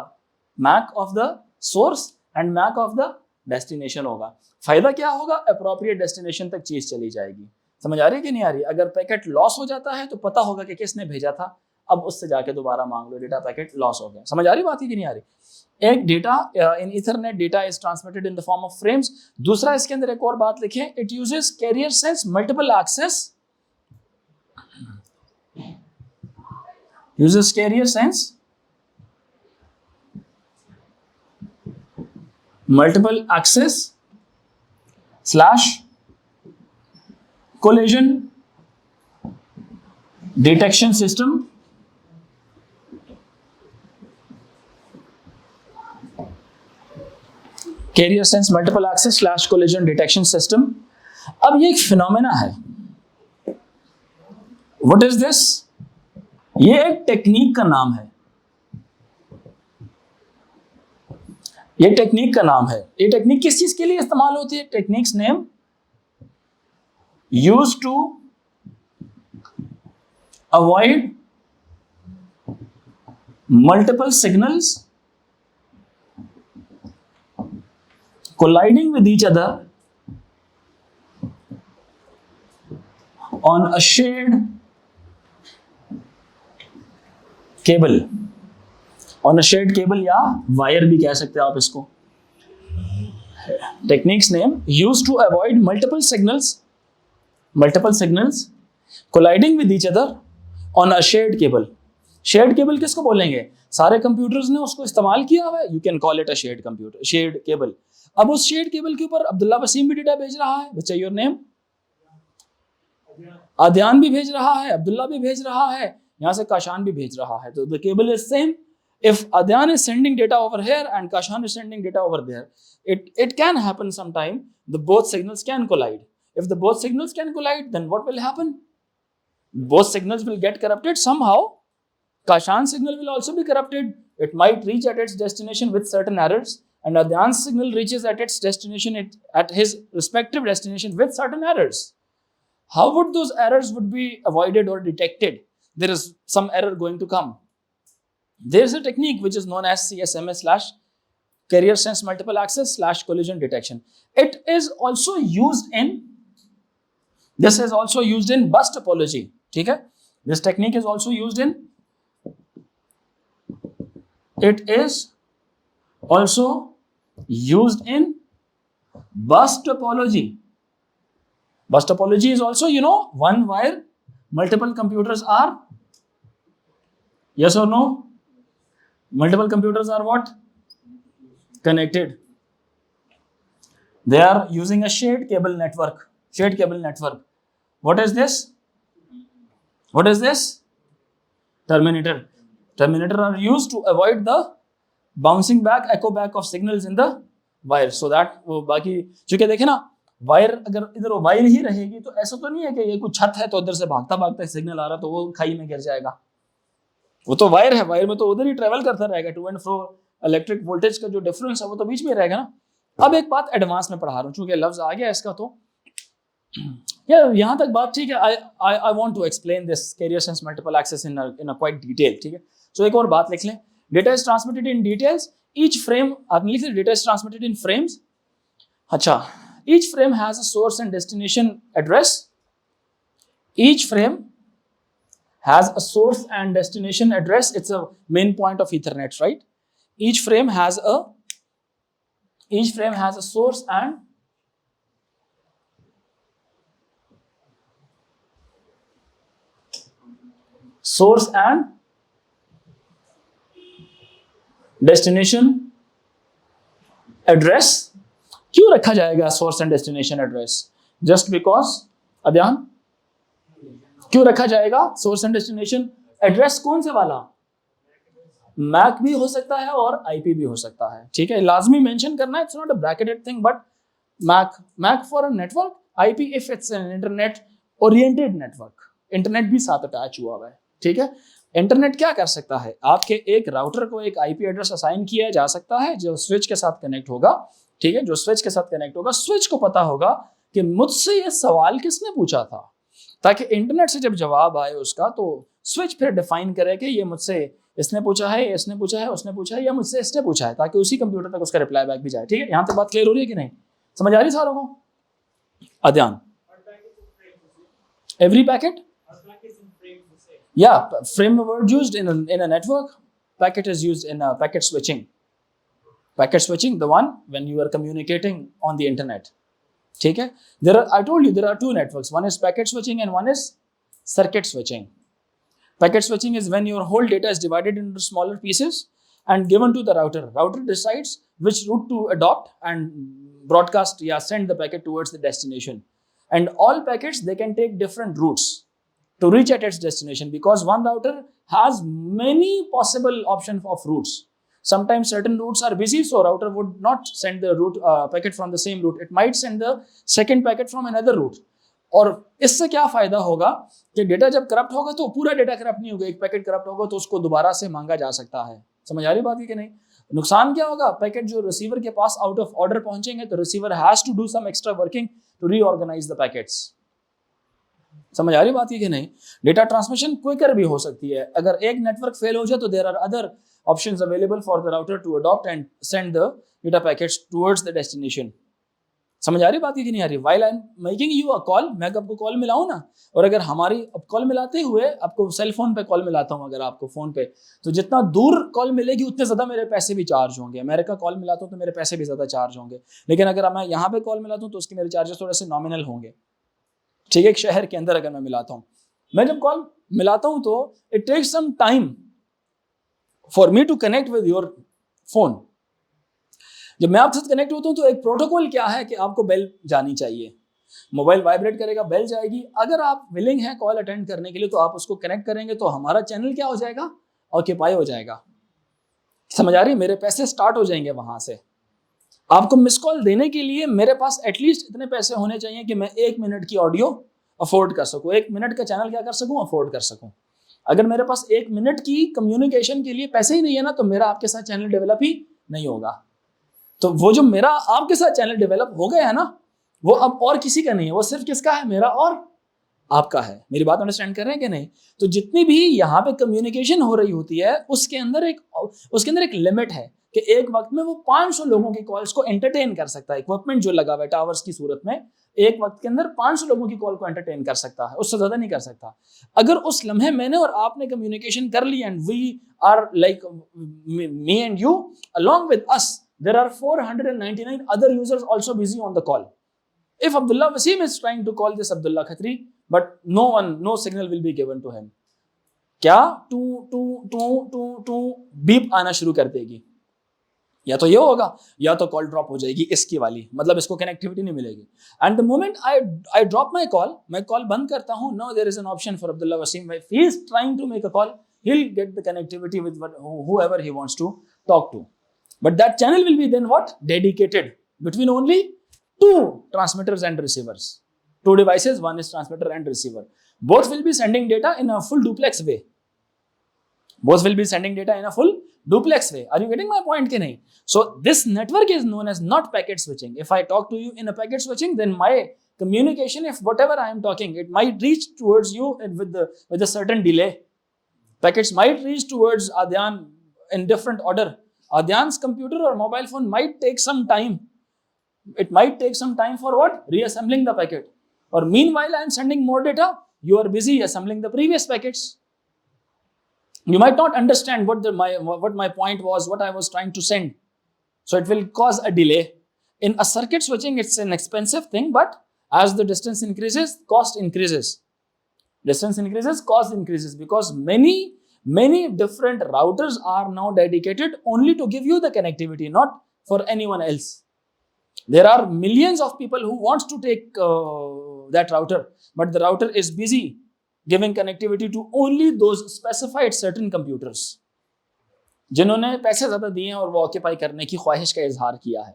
MAC of the source and MAC of the destination होगा। फायदा क्या होगा? अप्रोप्रिएट डेस्टिनेशन तक चीज चली जाएगी। समझ आ रही है कि नहीं आ रही? अगर पैकेट लॉस हो जाता है तो पता होगा कि किसने भेजा था, अब उससे जाके दोबारा मांग लो, डेटा पैकेट लॉस हो गया। समझ आ रही बात है कि नहीं आ रही? एक data in ethernet data is transmitted in the form of frames. दूसरा इसके अंदर एक और बात लिखें, it uses carrier sense multiple access, uses carrier sense multiple access slash collision detection system carrier sense multiple access slash collision detection system. अब ये एक फिनोमेना है। What is this? ये एक टेक्निक का नाम है। ये टेक्निक का नाम है। ये टेक्निक किस चीज के लिए इस्तेमाल होती है? Techniques name use to avoid multiple signals colliding with each other on a shared cable, on a shared cable या वायर भी कह सकते हैं आप इसको। Techniques name use to avoid multiple signals colliding with each other on a shared cable. Shared cable किसको बोलेंगे? सारे कंप्यूटर्स ने उसको इस्तेमाल किया हुआ है। You can call it a shared computer, shared cable. अब उस शेयर्ड केबल के ऊपर अब्दुल्ला वसीम भी डेटा भेज रहा है। बच्चा योर नेम? अध्यान भी भेज रहा है, अब्दुल्ला भी भेज रहा है, यहां से काशान भी भेज रहा है। तो the cable is same. If Adhyan is sending data over here and Kashan is sending data over there, it can happen sometime the both signals can collide. If the both signals can collide, then what will happen? Both signals will get corrupted somehow. Kashan's signal will also be corrupted. It might reach at its destination with certain errors, and Adyan's signal reaches at its destination at his respective destination with certain errors. How would those errors would be avoided or detected? There is some error going to come. There is a technique which is known as CSMS slash carrier sense multiple access slash collision detection. It is also used in, this is also used in bus topology. ठीक है? This technique is also used in, it is also used in bus topology. Bus topology is also, you know, one wire, multiple computers are, yes or no? Multiple computers are what? Connected. They are using a shared cable network. Shared cable network. What is this? What is this? Terminator. Terminator are used to avoid the bouncing back, echo back of signals in the wire, so that वो बाकी, चूंकि देखे ना, wire अगर इधर wire ही रहेगी तो ऐसा तो नहीं है कि ये कुछ छत है तो उधर से भागता भागता सिग्नल आ रहा तो वो खाई में गिर जाएगा। वो तो वायर है, वायर में तो उधर ही ट्रेवल करता रहेगा। To and fro electric voltage का जो डिफरेंस है वो तो बीच में रहेगा ना। अब एक बात एडवांस में पढ़ा रहा हूँ, चूंकि लफ्ज आ गया इसका, तो यहाँ तक बात ठीक है। I want to explain this carrier sense multiple access in a quite detail. ठीक है, सो एक और बात लिख लें। Data is transmitted in details, each frame, आपने लिख लिया data is transmitted in frames. अच्छा, each frame has a source and destination address. Each frame has a source and destination address. It's a main point of Ethernet, right? Each frame has a source and destination address. क्यों रखा जाएगा source and destination address? Just because, अध्यान, क्यों रखा जाएगा source and destination address? कौन से वाला? Mac भी हो सकता है और आईपी भी हो सकता है। ठीक है, लाजमी मेंशन करना है, it's not a bracketed thing, but MAC for a network, IP if it's an internet oriented network. Internet भी साथ अटैच हुआ हुआ है। ठीक है, इंटरनेट क्या कर सकता है? आपके एक राउटर को एक आईपी एड्रेस असाइन किया जा सकता है जो स्विच के साथ कनेक्ट होगा। ठीक है, जो स्विच के साथ कनेक्ट होगा, स्विच को पता होगा कि मुझसे ये सवाल किसने पूछा था, ताकि इंटरनेट से जब जवाब आए उसका तो स्विच फिर डिफाइन करे कि ये मुझसे इसने पूछा है, इसने पूछा है, उसने पूछा है, या मुझसे इसने पूछा है, ताकि उसी कंप्यूटर तक उसका रिप्लाई बैक भी जाए। ठीक है, यहां तक बात क्लियर हो रही है कि नहीं? समझ आ रही सारों को? अध्यान, एवरी पैकेट, या frame word used in a network, packet is used in packet switching. Packet switching, the one when you are communicating on the internet. ठीक है, I told you there are two networks, one is packet switching and one is circuit switching. Packet switching is when your whole data is divided into smaller pieces and given to the router. Router decides which route to adopt and broadcast, send the packet towards the destination. And all packets, they can take different routes to reach at its destination, because one router has many possible options of routes. Sometimes certain routes are busy, so router would not send the route packet from the same route. It might send the second packet from another route. और इससे क्या फायदा होगा कि data जब corrupt होगा तो पूरा डेटा करप्ट नहीं होगा, एक पैकेट करप्ट होगा तो उसको दोबारा से मांगा जा सकता है। समझ आ रही बात है कि नहीं? नुकसान क्या होगा? पैकेट जो रिसीवर के पास आउट ऑफ ऑर्डर पहुंचेंगे तो receiver has to do some extra working to reorganize the packets. समझ आ रही बात है कि नहीं? डेटा ट्रांसमिशन क्विकर भी हो सकती है। अगर एक नेटवर्क फेल हो जाए तो there are other options available for the router to adopt and send the data packets towards the destination. समझ आ रही बात है कि नहीं आ रही? While I am making you a call, मैं आपको कॉल मिलाऊं ना, और अगर हमारी अब कॉल मिलाते हुए आपको सेल फोन पे कॉल मिलाता हूं अगर आपको फोन पे, तो जितना दूर कॉल मिलेगी उतने ज्यादा मेरे पैसे भी चार्ज होंगे। अमेरिका कॉल मिलाता हूं तो मेरे पैसे भी ज्यादा चार्ज होंगे, लेकिन अगर मैं यहाँ पे कॉल मिलाता हूं तो उसके मेरे चार्जेस थोड़े से नॉमिनल होंगे। ठीक है, एक शहर के अंदर अगर मैं मिलाता हूँ, मैं जब कॉल मिलाता हूँ तो it takes some time for me to connect with your phone. जब मैं आपसे कनेक्ट होता हूँ तो एक प्रोटोकॉल क्या है कि आपको बेल जानी चाहिए, मोबाइल वाइब्रेट करेगा, बेल जाएगी। अगर आप विलिंग हैं कॉल अटेंड करने के लिए तो आप उसको कनेक्ट करेंगे तो हमारा चैनल क्या हो जाएगा? ऑक्यूपाई हो जाएगा। समझ आ रही? मेरे पैसे स्टार्ट हो जाएंगे वहां से। आपको मिस कॉल देने के लिए मेरे पास एटलीस्ट इतने पैसे होने चाहिए कि मैं 1 मिनट की ऑडियो अफोर्ड कर सकूं, 1 मिनट का चैनल क्या कर सकूं? अफोर्ड कर सकूं। अगर मेरे पास 1 मिनट की कम्युनिकेशन के लिए पैसे ही नहीं है ना, तो मेरा आपके साथ चैनल डेवलप ही नहीं होगा। तो वो जो मेरा आपके साथ चैनल डेवलप हो गया है ना, वो अब और किसी का नहीं है, वो सिर्फ किसका है? मेरा और आपका है। मेरी बात अंडरस्टैंड कर रहे हैं कि नहीं? तो जितनी भी यहाँ पे कम्युनिकेशन हो रही होती है उसके अंदर एक लिमिट है कि एक वक्त में वो 500 लोगों की कॉल्स को एंटरटेन कर सकता है। इक्विपमेंट जो लगा हुआ है टावर्स की सूरत में, एक वक्त के अंदर 500 लोगों की कॉल को एंटरटेन कर सकता है, उससे ज्यादा नहीं कर सकता। अगर उस लम्हे मैंने और आपने कम्युनिकेशन कर ली and we are like me and you along with us, there are 499 other users also busy on the call. If Abdullah Wasim is trying to call this Abdullah Khatri, but no signal will be given to him, क्या to beep आना शुरू कर देगी। या तो ये होगा या तो कॉल ड्रॉप हो जाएगी इसकी वाली, मतलब इसको कनेक्टिविटी नहीं मिलेगी। And the moment I drop my call, मैं कॉल बंद करता हूँ, no there is an option for Abdullah Wasim, if he is trying to make a call, he will get the connectivity with whoever he wants to talk to. But that channel will be then what? Dedicated between only 2 transmitters and receivers. 2 devices, one is transmitter and receiver. Both will be sending data in a full duplex way. Both will be sending data in a full duplex way. Are you getting my point? Ki nahi? So this network is known as not packet switching. If I talk to you in a packet switching, then my communication, if whatever I am talking, it might reach towards you with a certain delay. Packets might reach towards Adyan in different order. Adyan's computer or mobile phone might take some time. It might take some time for what? Reassembling the packet. Or meanwhile, I am sending more data. You are busy assembling the previous packets. You might not understand what my point was, what I was trying to send. So it will cause a delay. In a circuit switching, it's an expensive thing, but as the distance increases, cost increases. Distance increases, cost increases, because many different routers are now dedicated only to give you the connectivity, not for anyone else. There are millions of people who wants to take that router, but the router is busy giving connectivity to only those specified certain computers जिन्होंने पैसे ज्यादा दिए हैं और वो occupy करने की ख्वाहिश का इजहार किया है।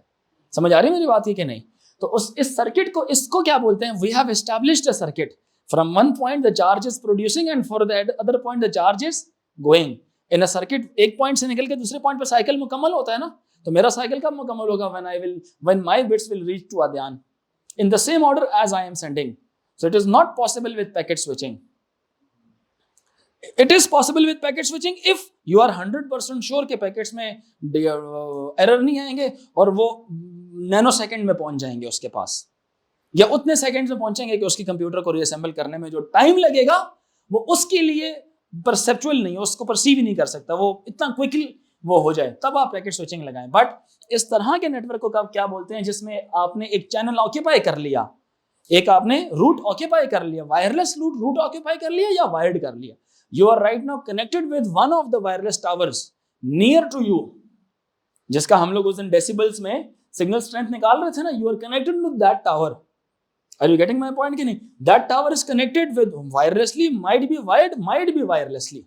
समझ आ रही है मेरी बात है कि नहीं? तो इस सर्किट को, इसको क्या बोलते हैं? We have established a circuit, from one point the charge is producing and for the other point the charge is going. In a circuit एक पॉइंट से निकल के दूसरे पॉइंट पे साइकिल मुकम्मल होता है ना, तो मेरा साइकिल कब मुकम्मल होगा? when my bits will reach to Adyan in the same order as I am sending. So it is not possible with packet switching. It is possible with packet switching if you are 100% sure कि packets में error नहीं आएंगे और वो nano second में पहुंच जाएंगे उसके पास, या उतने सेकंड में पहुंचेंगे कि उसकी कंप्यूटर को रीअसेंबल करने में जो टाइम लगेगा वो उसके लिए परसेप्चुअल नहीं है, उसको परसीव ही नहीं कर सकता, वो इतना क्विकली वो हो जाए, तब आप पैकेट स्विचिंग लगाएं। बट इस तरह के नेटवर्क को क्या बोलते हैं? जिसमें आपने एक चैनल ऑक्यूपाई कर लिया, एक आपने रूट ऑक्यूपाई कर लिया, वायरलेस रूट ऑक्यूपाई कर लिया या वायर्ड कर लिया। You are right now connected with one of the wireless towers near to you, जिसका हम लोग उस दिन डेसिबल्स में सिग्नल स्ट्रेंथ निकाल रहे थे ना। You are connected with that tower. Are you getting my point कि नहीं? That tower is connected with wirelessly, might be wired, might be wirelessly.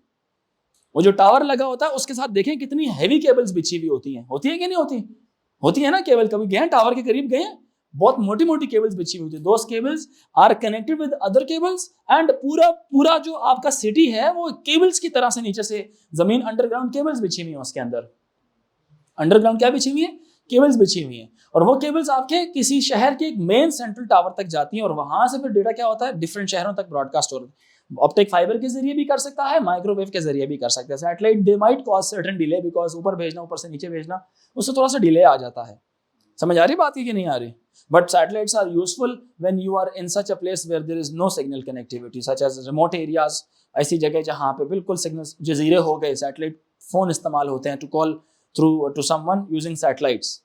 वो जो टावर लगा होता है उसके साथ देखें कितनी हैवी केबल्स बिछी हुई होती है कि नहीं होती? होती है ना केबल, कभी गए हैं टावर के करीब गए हैं? बहुत मोटी मोटी केबल्स बिछी हुई होती है। Those cables are connected with other cables and पूरा जो आपका सिटी है वो केबल्स की तरह से नीचे से जमीन अंडरग्राउंड केबल्स बिछी हुई है, उसके अंदर अंडरग्राउंड क्या बिछी हुई है? केबल्स बिछी हुई है। और वो केबल्स आपके किसी शहर के एक मेन सेंट्रल टावर तक जाती हैं और वहां से फिर डेटा क्या होता है, डिफरेंट शहरों तक ब्रॉडकास्ट हो रहा है। ऑप्टिक फाइबर के जरिए भी कर सकता है, माइक्रोवेव के जरिए भी कर सकता है। Satellite they might cause certain delay because ऊपर भेजना, ऊपर से नीचे भेजना, उससे थोड़ा सा डिले आ जाता है। समझ आ रही बात है कि नहीं आ रही? But satellites are useful when you are in such a place where there is no signal connectivity, such as remote areas, ऐसी जगह जहां पे बिल्कुल सिग्नल, जजीरे हो गए, सैटेलाइट फोन इस्तेमाल होते हैं to call through to someone using satellites.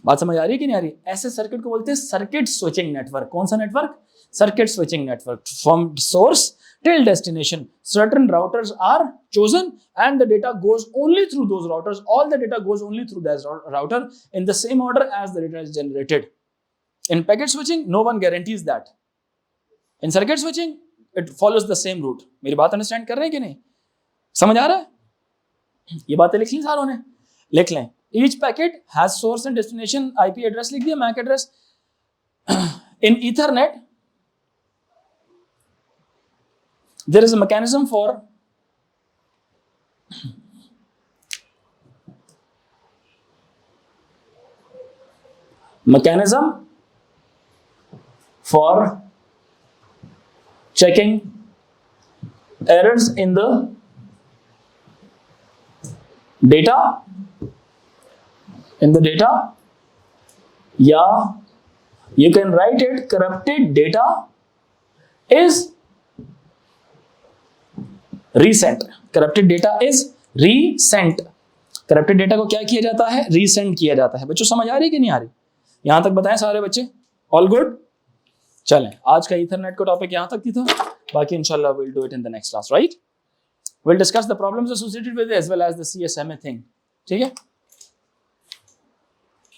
बात समझ आ रही है कि नहीं आ रही? ऐसे सर्किट को बोलते हैं सर्किट स्विचिंग नेटवर्क। कौन सा network? Circuit switching network. From source till destination, certain routers are chosen and the data goes only through those routers. All the data goes only through that router in the same order as the data is generated. In packet switching, no one guarantees that. In circuit switching, it follows the same route. मेरी बात understand कर रहे हैं कि नहीं? समझ आ रहा है? ये बातें लिख ली सारों ने? लिख लें। Each packet has source and destination IP address लिख दिया, MAC address. In Ethernet, there is a mechanism for checking errors in the data, yeah, you can write it, corrupted data is recent. Corrupted data is recent. Corrupted data को क्या किया जाता है? Recent किया जाता है। बच्चों समझ आ रही है कि नहीं आ रही? यहां तक बताएं सारे बच्चे? All good? चलें, आज का ईथरनेट का टॉपिक यहां तक ही था, बाकी इंशाल्लाह will do it in the next class, right? Will discuss the problems associated with as well as the CSMA thing, ठीक है?